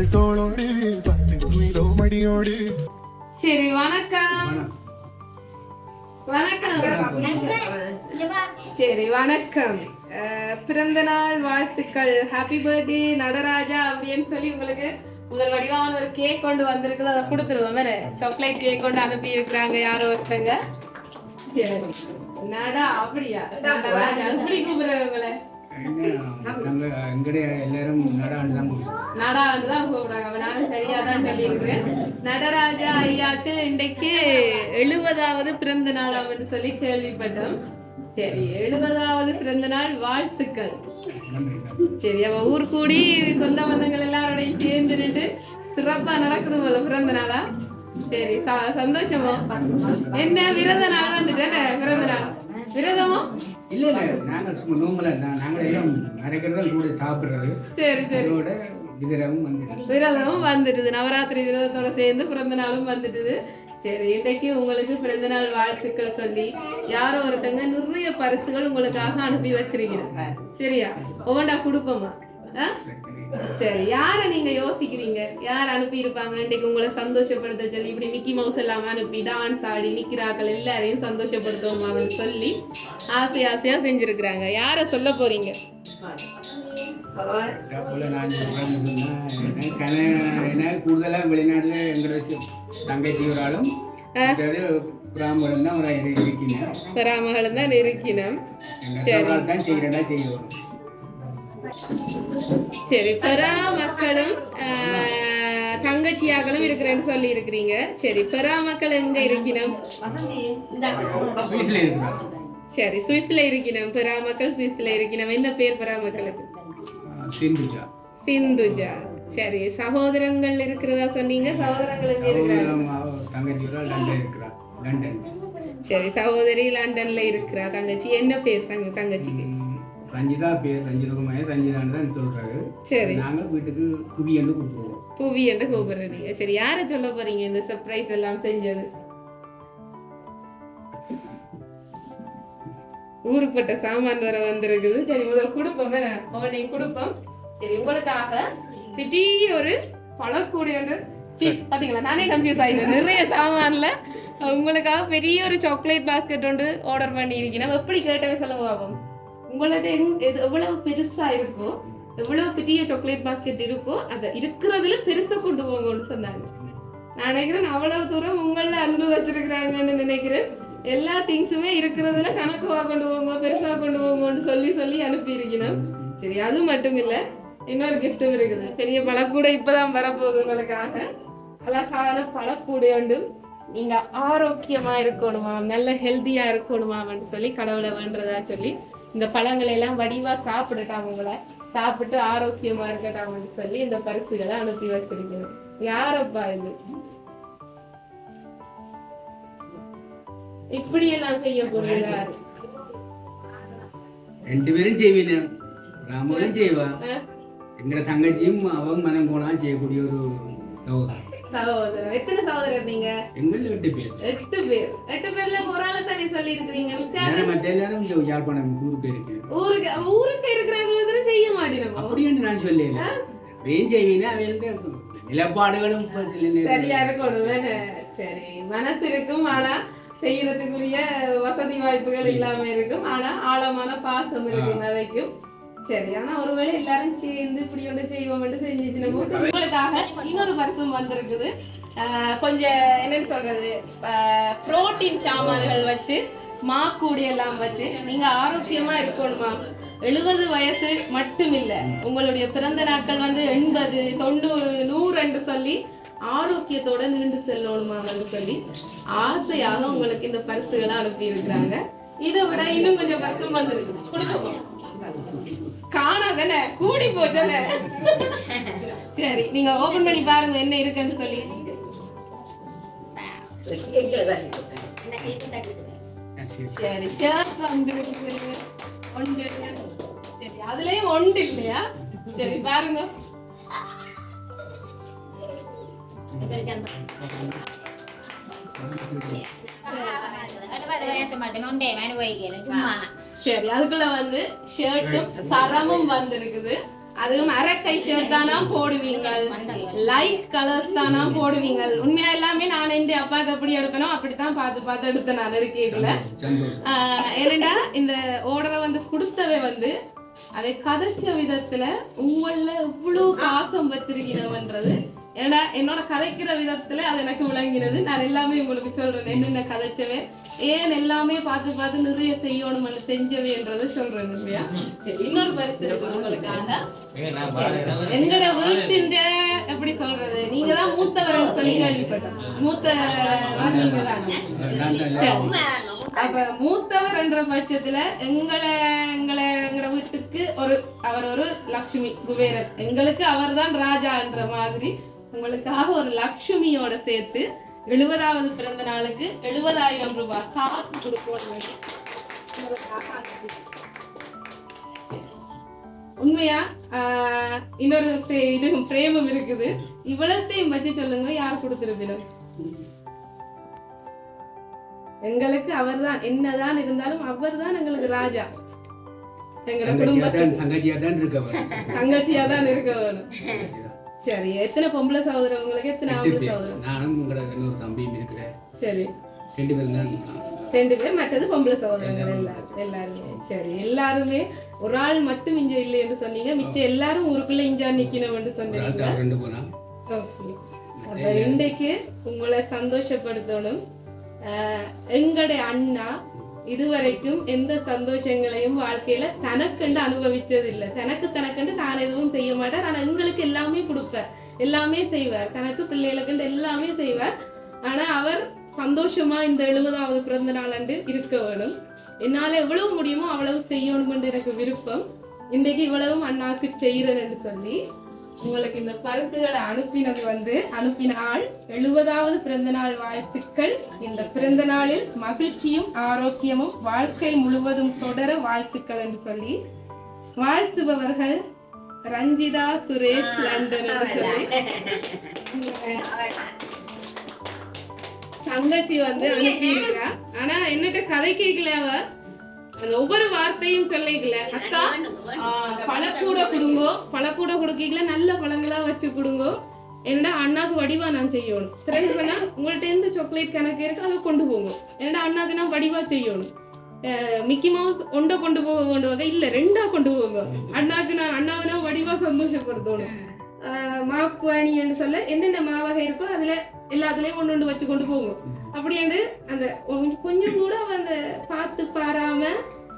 அவள் தோளோடு பட்டு குயிலோ மடியோடு. சரி, வணக்கம். வணக்கம். சரி, வணக்கம். பிறந்த நாள் வாழ்த்துக்கள். ஹாப்பி பர்த்டே நடராஜா அப்படின்னு சொல்லி உங்களுக்கு முதல் வடிவான ஒரு கேக் கொண்டு வந்திருக்குது. அதை கொடுத்துருவோம். வேற சாக்லேட் கேக் கொண்டு அனுப்பி இருக்கிறாங்க யாரோ ஒருத்தங்க. சரி, நடா அப்படியா? நடராஜா எப்படி கூப்பிடுறவங்கள? நடான்னு தான் கூப்பிடுறாங்க. நானும் சரியா தான் சொல்லியிருக்கிறேன். நடராஜா ஐயாக்கு இன்றைக்கு 70வது பிறந்த நாள் அப்படின்னு சொல்லி கேள்விப்பட்டோம். சரி, 70வது பிறந்த நாள் வாழ்த்துக்கள். சரி, அவ ஊர் கூடி சொந்த பந்தங்கள் எல்லாரோடையும் சேர்ந்துட்டு சிறப்பா நடக்குது போல பிறந்த நாளா? சரி, சந்தோஷமா? என்ன விரத நாள் வந்துட்டேன். பிறந்த நாள் விரதமோ? இல்ல நாங்க சும்மா நோம்பல நாங்க எல்லாம் அரைக்கிறதும் கூட சாப்பிடுறது. சரி சரி, விரதமும் வந்துடுது. நவராத்திரி விரதத்தோட சேர்ந்து பிறந்த நாளும் வந்துடுது. சரி, இன்றைக்கு உங்களுக்கு பிறந்த நாள் வாழ்த்துக்கள் சொல்லி யாரோ ஒருத்தங்க நிறைய பரிசுகள் உங்களுக்காக அனுப்பி வச்சிருக்கீங்க. சரியா? ஒவ்வொன்றா கொடுப்போமா? சரி, யார நீங்க யோசிக்கிறீங்க? யார் அனுப்பி இருப்பாங்க இன்னைக்கு உங்களை சந்தோஷப்படுத்த சொல்லி? இப்படி மிக்கி மவுஸ் எல்லாம் அனுப்பி டான்ஸ் ஆடி நிக்கிறாக்கள் எல்லாரையும் சந்தோஷப்படுத்துவோம் சொல்லி ஆசை ஆசையா செஞ்சிருக்கிறாங்க. யார சொல்ல போறீங்க? கூடுதலா வெளிநாட்டுல எங்க தங்கச்சி ஒரு ஆளும் பிராமகன் தான் இருக்கணும். சரி, பெரா மக்களும் தங்கச்சியாக்களும் இருக்கிறேன்னு சொல்லி இருக்கிறீங்க. சரி, பெரா மக்கள் எங்க இருக்கணும்? சரி, சுவிஸ்ல இருக்கணும். பெரா மக்கள் சுவிஸ்ல இருக்கணும். என்ன பேர் பெரா மக்களுக்கு? சிந்துஜா. சரி, சகோதரங்கள் இருக்கிறதா சொன்னீங்க. சகோதரங்கள் எங்க இருக்கிறாங்க? சரி, சகோதரி லண்டன்ல இருக்கிறா. தங்கச்சி என்ன பேர்? தங்கச்சிக்கு ரஞ்சிதா பேர். ரஞ்சிதகுமார் ரஞ்சிதான் தான் சொல்றாரு. சரி, நாங்க வீட்டுக்கு புவி என்று கூப்பிடுவோம். புவி என்று கூப்பிடுறீங்க. சரி, யார சொல்ல போறீங்க இந்த சர்ப்ரைஸ் எல்லாம் செஞ்சது? ஊருப்பட்ட சாமான் வர வந்திருக்குது. சரி, முதல் கொடுப்போம். நீங்க கொடுப்போம். சரி, உங்களுக்காக பெரிய ஒரு பழக்கூடிய பாத்தீங்களா? நானே கன்ஃபியூஸ் ஆகிடுவேன். நிறைய சாமான்ல உங்களுக்காக பெரிய ஒரு சாக்லேட் பாஸ்கெட் ஒன்று ஆர்டர் பண்ணி இருக்கேன். எப்படி கேட்டவே சொல்லுங்க பாப்போம். உங்களோட எவ்வளவு பெருசா இருக்கோ, எவ்வளவு பெரிய சாக்லேட் பாஸ்கெட் இருக்கோ, அதை இருக்கிறதுல பெருசா கொண்டு போங்கன்னு சொன்னாங்க. நான் நினைக்கிறேன் அவ்வளவு தூரம் உங்கள அன்பு வச்சிருக்கிறாங்கன்னு நினைக்கிறேன். எல்லா திங்ஸுமே இருக்கிறதுல கணக்குவா கொண்டு போங்க, பெருசா கொண்டு போங்கன்னு சொல்லி சொல்லி அனுப்பி இருக்கணும். சரி, அது மட்டும் இல்ல, இன்னொரு கிஃப்டும் இருக்குது. பெரிய பழக்கூடை இப்பதான் வரப்போகுது உங்களுக்காக. அழகான பழக்கூடை உண்டு. நீங்க ஆரோக்கியமா இருக்கணுமா, நல்ல ஹெல்த்தியா இருக்கணுமான்னு சொல்லி கடவுளை வேண்டதா சொல்லி இந்த பழங்களை எல்லாம் வடிவா சாப்பிடட்டாம், உங்களை சாப்பிட்டு ஆரோக்கியமா இருக்கட்டாம்னு சொல்லி இந்த பரிசுகளை அனுப்பி வச்சிருக்கணும். யாரப்பா இது? இப்படி எல்லாம் செய்யக்கூடியதா? ரெண்டு பேரும் செய்வீங்க. ராமனும் செய்வா, எங்க தங்கச்சியும் அவங்க மனம் போனா செய்யக்கூடிய ஒரு சகோதரர். எத்தனை சகோதரர் நீங்க? எங்கள் 8 பேர். 8 பேர். 8 பேர்ல ஒரு ஆளு தானே சொல்லி இருக்கிறீங்க. மற்ற எல்லாரும் யாழ்ப்பாணம் ஊருக்கு இருக்கு. ஊருக்கு இருக்கிறவங்க செய்ய மாட்டேன் அப்படின்னு நான் சொல்லல. ஏன் செய்வீங்கன்னா அவங்களுக்கு நிலப்பாடுகளும் சரியா இருக்கணும். சரி, மனசு இருக்கும், ஆனா செய்யறதுக்குரிய வசதி வாய்ப்புகள் இல்லாம இருக்கும். ஆனா ஆழமான பாசம் இருக்கும் அவைக்கும். சரி, ஆனா ஒருவேளை எல்லாரும் சேர்ந்து இப்படி ஒன்று செய்வோம் செஞ்சுச்சுன்னா உங்களுக்காக இன்னொரு பரிசும் வந்திருக்குது. கொஞ்சம் என்னன்னு சொல்றது, புரோட்டீன் சாமான்கள் வச்சு மாக்கூடி எல்லாம் வச்சு நீங்க ஆரோக்கியமா இருக்கணுமா. 70 வயசு மட்டும் இல்ல, உங்களுடைய பிறந்த நாட்கள் 80, 90, 100 என்று சொல்லி ஆரோக்கியத்தோட நீண்டு செல்லணுமான்னு சொல்லி ஆசையாக உங்களுக்கு இந்த பரிசுகளை அனுப்பி இருக்கிறாங்க. இதை விட இன்னும் கொஞ்சம் பரிசும் வந்திருக்கு. கொடுக்க காணாதானே, கூடி போச்சானே. சரி, நீங்க ஓபன் பண்ணி பாருங்க என்ன இருக்குன்னு சொல்லி. சரி, சரி, அதுலயும் ஒன்று இல்லையா? சரி, பாருங்க. சரி, அதுக்குள்ள ஷர்ட்டும் சரமும் வந்திருக்குது. அதுவும் அரக்கை ஷர்ட் தானா போடுவீங்க, லைட் கலர்ஸ் தானா போடுவீங்க. உண்மையா எல்லாமே நான் என் அப்பாவுக்கு எப்படி எடுப்பேனோ அப்படித்தான் பார்த்து பார்த்து எடுத்தேன் நான் எடுக்கல. ஏன்னா இந்த ஓர்டரை வந்து கொடுத்தவே வந்து அதை கதைச்ச விதத்துல உங்கள இவ்வளவு பாசம் வச்சிருக்கணும்ன்றது ஏன்னா என்னோட கதைக்கிற விதத்துல அது எனக்கு விளங்கினது. நான் எல்லாமே உங்களுக்கு சொல்றேன் என்னென்ன கதைச்சவே, ஏன் எல்லாமே பார்த்து பார்த்து நிறைய செய்யணும் செஞ்சவைன்றதை சொல்றேன் இல்லையா. சரி, இன்னொரு பரிசு இருக்கு உங்களுக்காக. எங்கட வீட்டின் எப்படி சொல்றது, நீங்க தான் மூத்தவர் சொல்லி கேள்விப்பட்டேன். அப்ப மூத்தவர் என்ற பட்சத்துல எங்களோட வீட்டுக்கு அவர் ஒரு லட்சுமி குபேரன், எங்களுக்கு அவர் தான் ராஜா என்ற மாதிரி உங்களுக்காக ஒரு லட்சுமியோட சேர்த்து 70வது பிறந்த நாளுக்கு 70,000 ரூபாய் காசு கொடுக்கணும். உண்மையா இன்னொரு இது பிரேமும் இருக்குது. இவ்வளத்தையும் வச்சு சொல்லுங்க, யார் கொடுத்திருப்பீங்க? எங்களுக்கு அவர்தான், என்னதான் இருந்தாலும் அவர்தான் எங்களுக்கு ராஜா. எங்களோட குடும்பத்துக்கு தங்கச்சியா தான் இருக்க வேணும். சரி, எத்தனை பொம்பளை சகோதரர் உங்களுக்கு? எத்தனை ஆம்பளை சகோதரர்? நானும் இன்னொரு தம்பியும் இருக்கிறேன். சரி, 2 பேர். மற்றது பொம்பளை சகோதரர்கள் எல்லாருமே. சரி, எல்லாருமே ஒரு ஆள் மட்டும் இங்க இல்லை என்று சொன்னீங்க, மிச்சம் எல்லாரும் ஊருக்குள்ள இஞ்சா நிக்கணும் என்று சொன்னீங்க. அப்ப இன்றைக்கு உங்களை சந்தோஷப்படுத்தணும். எங்களுடைய அண்ணா இதுவரைக்கும் எந்த சந்தோஷங்களையும் வாழ்க்கையில தனக்கண்டு அனுபவிச்சது இல்லை. தனக்கண்டு தான் எதுவும் செய்ய மாட்டார். ஆனா எங்களுக்கு எல்லாமே கொடுப்பார், எல்லாமே செய்வார், தனக்கு பிள்ளைகளுக்கு எல்லாமே செய்வார். ஆனா அவர் சந்தோஷமா இந்த 70வது பிறந்த நாள் அன்று இருக்க வேணும். என்னால எவ்வளவு முடியுமோ அவ்வளவு செய்யணும் என்று எனக்கு விருப்பம். இன்றைக்கு இவ்வளவும் அண்ணாக்கு செய்யறேன் என்று சொல்லி உங்களுக்கு இந்த பரிசுகளை அனுப்பின ஆள் 70வது பிறந்த நாள் வாழ்த்துக்கள். இந்த பிறந்த நாளில் மகிழ்ச்சியும் ஆரோக்கியமும் வாழ்க்கை முழுவதும் தொடர வாழ்த்துக்கள் என்று சொல்லி வாழ்த்துபவர்கள் ரஞ்சிதா சுரேஷ் லண்டன் என்று சொல்லி தங்கச்சி வந்து அனுப்பியிருக்கா. ஆனா என்னட்ட கதை கேட்கல, அவ அந்த ஒவ்வொரு வார்த்தையும் சொல்லிக்கல. அக்கா பழக்கூட கொடுக்கல, நல்ல பழங்களா வச்சு கொடுங்கோ, என்னடா அண்ணாக்கு வடிவா நான் செய்யணும். பிறகு உங்கள்ட்ட இருந்து சாக்லேட் கணக்கு இருக்கு, அதை கொண்டு போங்க. என்னடா அண்ணாக்கு நான் வடிவா செய்யணும். மிக்கி மவுஸ் ஒன்றை கொண்டு போக இல்ல, 2 கொண்டு போங்க. அண்ணாக்கு நான் அண்ணாவை வடிவா சந்தோஷப்படுத்தணும். மாப்பு அணின்னு சொல்ல என்னென்ன மாவகை இருக்கோ அதுல எல்லாத்துலயும் ஒன்று வச்சு கொண்டு போகும். அப்படி அந்த கொஞ்சம் கூட அந்த பார்த்து பாராம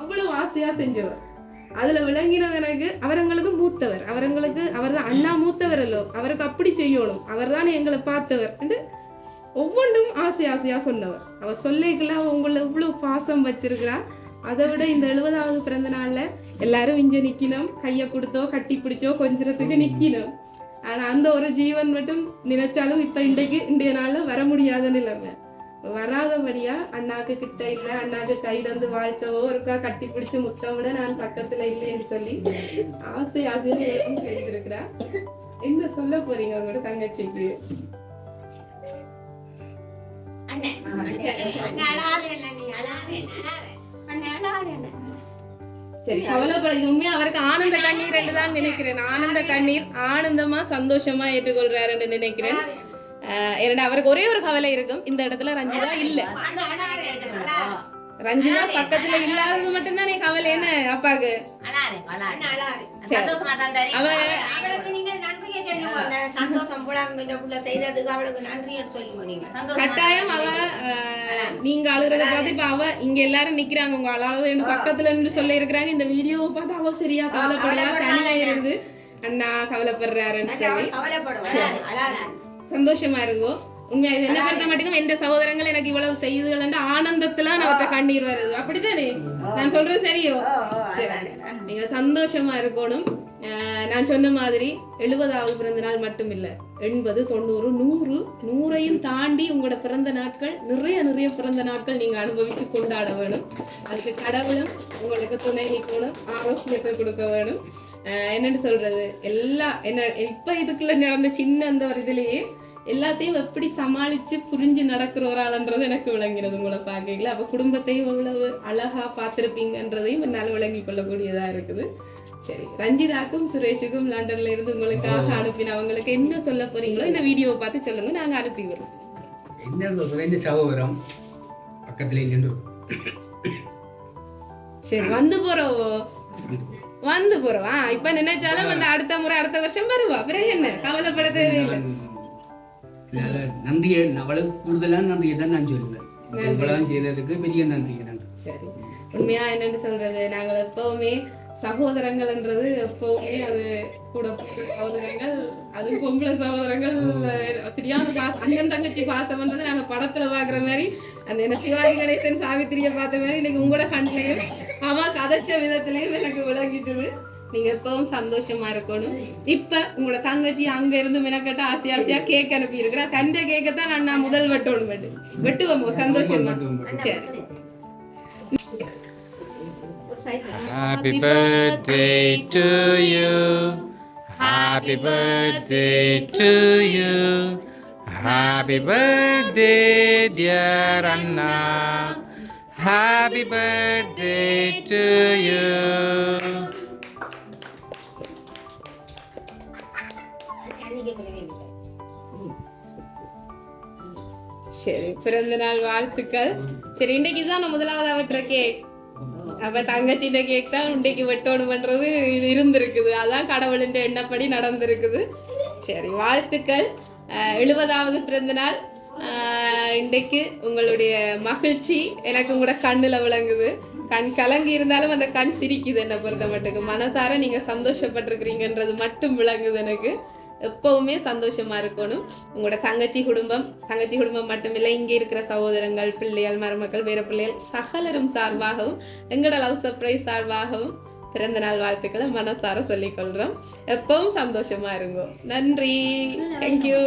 அவ்வளவு ஆசையா செஞ்சவர். அதுல விளங்கினது எனக்கு அவரங்களுக்கு மூத்தவர், அவர் தான் அண்ணா மூத்தவர் அல்லோ, அவருக்கு அப்படி செய்யணும், அவர் தானே எங்களை பார்த்தவர் என்று ஒவ்வொன்றும் ஆசையா சொன்னவர். அவர் சொல்லிக்கலாம் உங்களை இவ்வளவு பாசம் வச்சிருக்கிறா. அதை விட இந்த 70வது பிறந்த நாள்ல எல்லாரும் இஞ்ச நிக்கணும், கையை கொடுத்தோ கட்டி பிடிச்சோ கொஞ்சத்துக்கு நிக்கணும். ஆனா அந்த ஒரு ஜீவன் மட்டும் நினைச்சாலும் இப்ப இன்றைய நாள்ல வர முடியாத நிலைமை. வராதபடியா அண்ணாக்கு கிட்ட இல்ல, அண்ணாக்கு கை தந்து வாழ்த்தவோ ஒருக்கா கட்டி பிடிச்சு முத்தமிட நான் பக்கத்துல இல்லைன்னு சொல்லி ஆசையா செஞ்சிருக்கிறா. என்ன சொல்ல போறீங்க உங்களோட தங்கச்சிக்கு? சரி, கவலைப்படாது. உண்மையா அவருக்கு ஆனந்த கண்ணீர் என்று தான் நினைக்கிறேன். ஆனந்த கண்ணீர், ஆனந்தமா சந்தோஷமா ஏற்றுக்கொள்றாருன்னு நினைக்கிறேன். ஏன்னா அவருக்கு ஒரே ஒரு கவலை இருக்கும், இந்த இடத்துல ரஞ்சிதா இல்ல. ரஞ்சிதா பக்கத்துல இல்லாதது மட்டும்தான் நீ கவலை. என்ன அப்பாக்கு கட்டாயம் அவ நீங்க அழுகிறத பார்த்து இப்ப அவ இங்க எல்லாரும் நிக்கிறாங்க, உங்க அழாவது பக்கத்துல நின்று சொல்ல இருக்கிறாங்க. இந்த வீடியோவை பார்த்து அவ சரியா கவலைப்படுறா, தனியா இருந்து அண்ணா கவலைப்படுறாருன்னு சொல்லி சந்தோஷமா இருங்கோ. உண்மையா இது என்ன பொறுத்த மட்டும் எந்த சகோதரங்கள் எனக்கு இவ்வளவு செய்யுதுகள் ஆனந்தத்துல அவற்றை கண்ணீர் வருது. அப்படித்தானே நான் சொல்றது சரியோ? சரி, நீங்க சந்தோஷமா இருக்கணும். நான் சொன்ன மாதிரி 70வது பிறந்த நாள் மட்டும் இல்ல, 80, 90, 100 தாண்டி உங்களோட பிறந்த நாட்கள் நிறைய பிறந்த நாட்கள் நீங்க அனுபவிச்சு கொண்டாட வேணும். அதுக்கு கடவுளும் உங்களுக்கு துணை நிற்கணும், ஆரோக்கியத்தை கொடுக்க வேணும். என்னன்னு சொல்றது, இப்ப இதுக்குள்ள நடந்த சின்ன அந்த ஒரு இதுலயே எல்லாத்தையும் எப்படி சமாளிச்சு புரிஞ்சு நடக்கிற ஒரு ஆளுன்றது எனக்கு விளங்கிறது உங்களை பார்க்கல. அப்ப குடும்பத்தையும் எவ்வளவு அழகா பார்த்திருப்பீங்கன்றதையும் என்னால் விளங்கி கொள்ளக்கூடியதா இருக்குது. சரி, ரஞ்சிதாக்கும் சுரேஷுக்கும் லண்டன்ல இருந்து உங்களுக்காக அனுப்பின அவங்களுக்கு என்ன சொல்ல போறீங்களோ இந்த வீடியோவை பார்த்து சொல்லுங்க, நாங்க அனுப்பி வரோம். என்ன சகோதரம் பக்கத்துல இல்லைன்னு சரி, வந்து போறோம். இப்ப நினைச்சாலும் அந்த அடுத்த முறை அடுத்த வருஷம் வருவா, பிறகு என்ன கவலைப்பட தேவையில்லை. நன்றியை அவளுக்கு கூடுதலான நன்றியை தான் நான் சொல்லுவேன். இவ்வளவு செய்ததுக்கு பெரிய நன்றி. சரி, உண்மையா என்னன்னு சொல்றது, நாங்கள் எப்பவுமே சகோதரங்கள்ன்றது எப்பவுமே அது கூட சகோதரங்கள், அது பொம்பளை சகோதரங்கள் சரியான பாசம், அண்ணன் தங்கச்சி பாசம்ன்றது நாங்க படத்துல பாக்குற மாதிரி அந்த என்ன சிவாஜி கணேசன் சாவித்திரிய பார்த்த மாதிரி இன்னைக்கு உங்களோட கண்ணிலையும் அவ கதைச்ச விதத்திலையும் எனக்கு விளங்கிச்சது. நீங்க எப்பவும் சந்தோஷமா இருக்கணும். இப்ப உங்களோட தங்கச்சி அங்க இருந்து மெனக்கட்ட ஆசையா கேக் அனுப்பி இருக்கிறா. தண்ட கேக்கத்தான் நான் முதல் வெட்டுவோம் சந்தோஷமா. சரி, Happy birthday to you. Happy birthday to you. Happy birthday dear Anna. Happy birthday to you. சரி, பிறந்த நாள் வாழ்த்துக்கள். சரி, இன்னைக்கு தான் நான் முதலாவது வெட்டுற கேக். அப்ப தங்கச்சிட்ட கேக் தான் இன்றைக்கு வெட்டோணுன்றது இது இருந்திருக்குது. அதான் கடவுளின் எண்ணப்படி நடந்திருக்குது. சரி, வாழ்த்துக்கள். 70வது பிறந்த நாள். இன்றைக்கு உங்களுடைய மகிழ்ச்சி எனக்கு உங்களோட கண்ணில் விளங்குது. கண் கலங்கி இருந்தாலும் அந்த கண் சிரிக்குது. என்னை பொறுத்த மட்டுக்கு மனசார நீங்க சந்தோஷப்பட்டிருக்கிறீங்கன்றது மட்டும் விளங்குது. எனக்கு எப்பவுமே சந்தோஷமா இருக்கணும். உங்களோட தங்கச்சி குடும்பம் மட்டுமில்லை, இங்கே இருக்கிற சகோதரங்கள், பிள்ளைகள், மருமக்கள், வேற பிள்ளைகள் சகலரும் சார்பாகவும் எங்களோட லவ் சர்ப்ரைஸ் சார்பாகவும் பிறந்த நாள் வாழ்த்துக்களை மனசார சொல்லிக் கொள்றோம். எப்பவும் சந்தோஷமா இருங்கோ. நன்றி. தேங்க்யூ.